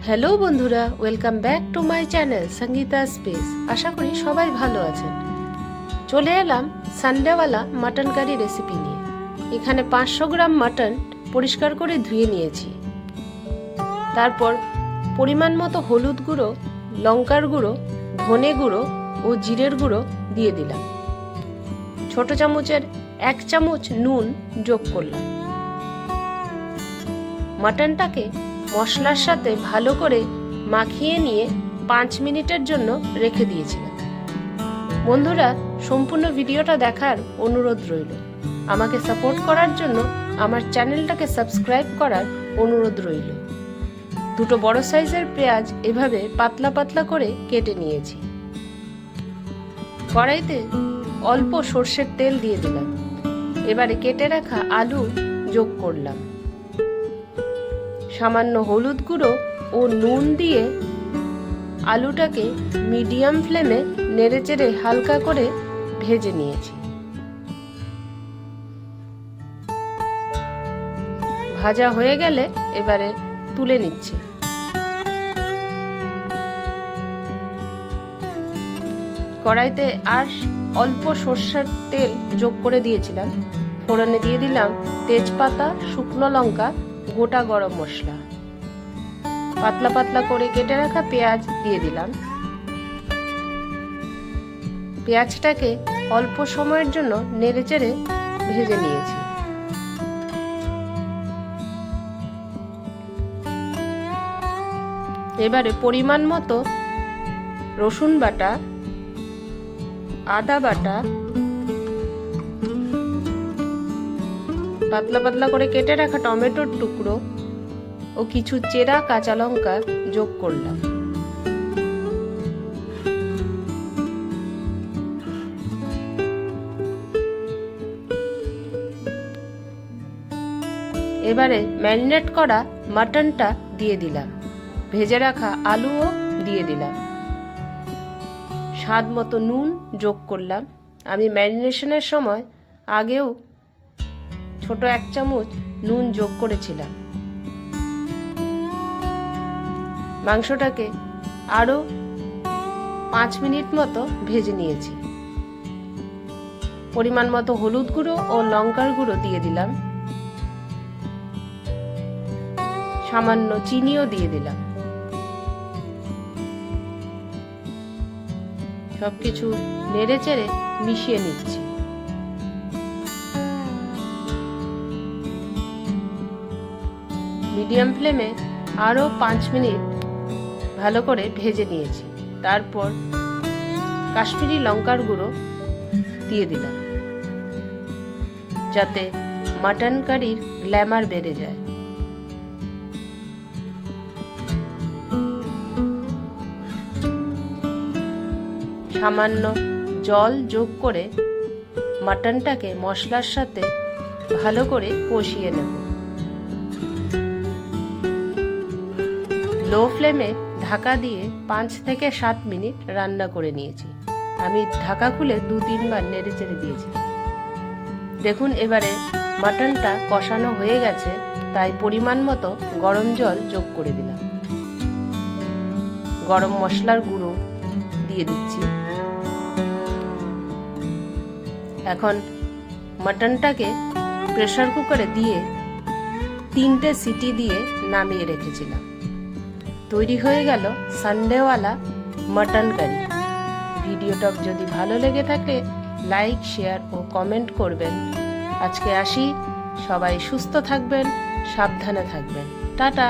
Hello বন্ধুরা, welcome back to my channel Sangeeta space. আশা করি সবাই ভালো আছেন। চলে এলাম সানডেওয়ালা মাটন কারি রেসিপি নিয়ে। এখানে 500 গ্রাম মাটন পরিষ্কার করে ধুয়ে নিয়েছি। তারপর পরিমাণ মতো হলুদ গুঁড়ো, লঙ্কার গুঁড়ো, ধনে গুঁড়ো ও জিরের গুঁড়ো দিয়ে দিলাম। ছোট চামচের 1 চামচ নুন যোগ করলাম। মাটনটাকে মশলার সাথে ভালো করে মাখিয়ে নিয়ে 5 মিনিটের জন্য রেখে দিয়েছিলাম। বন্ধুরা, সম্পূর্ণ ভিডিওটা দেখার অনুরোধ রইল। আমাকে সাপোর্ট করার জন্য আমার চ্যানেলটাকে সাবস্ক্রাইব করার অনুরোধ রইল। দুটো বড় সাইজের পেঁয়াজ এভাবে পাতলা পাতলা করে কেটে নিয়েছি। কড়াইতে অল্প সর্ষের তেল দিয়ে দিলাম। এবারে কেটে রাখা আলু যোগ করলাম। সামান্য হলুদ গুঁড়ো ও নুন দিয়ে আলুটাকে মিডিয়াম ফ্লেমে নেড়েচেড়ে হালকা করে ভেজে নিয়েছি। ভাজা হয়ে গেলে এবারে তুলে নিচ্ছি। কড়াইতে আর অল্প সর্ষের তেল যোগ করে দিয়েছিলাম। ফোড়নে দিয়ে দিলাম তেজপাতা, শুকনো লঙ্কা, গোটা গরম মশলা। পাতলা পাতলা করে কেটে রাখা পেঁয়াজ দিয়ে দিলাম। পেঁয়াজটাকে অল্প সময়ের জন্য নেড়েচেড়ে ভেজে নিয়েছি। এবারে পরিমাণ মতো রসুন বাটা, আদা বাটা, পাতলা পাতলা করে কেটে রাখা টমেটোর টুকরো ও কিছু চেরা কাঁচা লঙ্কা যোগ করলাম। এবারে ম্যারিনেট করা মাটনটা দিয়ে দিলাম। ভেজে রাখা আলুও দিয়ে দিলাম। স্বাদ মতো নুন যোগ করলাম। আমি ম্যারিনেশনের সময় আগেও ছোট 1 চামচ নুন যোগ করেছিলাম। মাংসটাকে আরো 5 মিনিট মতো ভেজে নিয়েছি। পরিমাণ মতো হলুদ গুঁড়ো ও লঙ্কার গুঁড়ো দিয়ে দিলাম। সামান্য চিনিও দিয়ে দিলাম। সবকিছু নেড়েচেড়ে মিশিয়ে নিচ্ছি। মিডিয়াম ফ্লেমে আরো 5 মিনিট ভালো করে ভেজে নিয়েছি। তারপর কাশ্মীরি লঙ্কার গুঁড়ো দিয়ে দিলাম, যাতে মাটন কারির গ্ল্যামার বেড়ে যায়। সামান্য জল যোগ করে মাটনটাকে মশলার সাথে ভালো করে কষিয়ে নেব। লো ফ্লেমে ঢাকা দিয়ে 5 থেকে 7 মিনিট রান্না করে নিয়েছি। আমি ঢাকা খুলে 2-3 বার নেড়ে চেড়ে দিয়েছি। দেখুন, এবারে মাটনটা কষানো হয়ে গেছে, তাই পরিমাণ মতো গরম জল যোগ করে দিলাম। গরম মশলার গুঁড়ো দিয়ে দিচ্ছি। এখন মাটনটাকে প্রেসার কুকারে দিয়ে 3টে সিটি দিয়ে নামিয়ে রেখেছিলাম। তৈরি হয়ে গেল সানডেওয়ালা মাটন কারি। ভিডিওটা যদি ভালো লেগে থাকে লাইক, শেয়ার ও কমেন্ট করবেন। আজকে আসি। সবাই সুস্থ থাকবেন, সাবধানে থাকবেন। টাটা।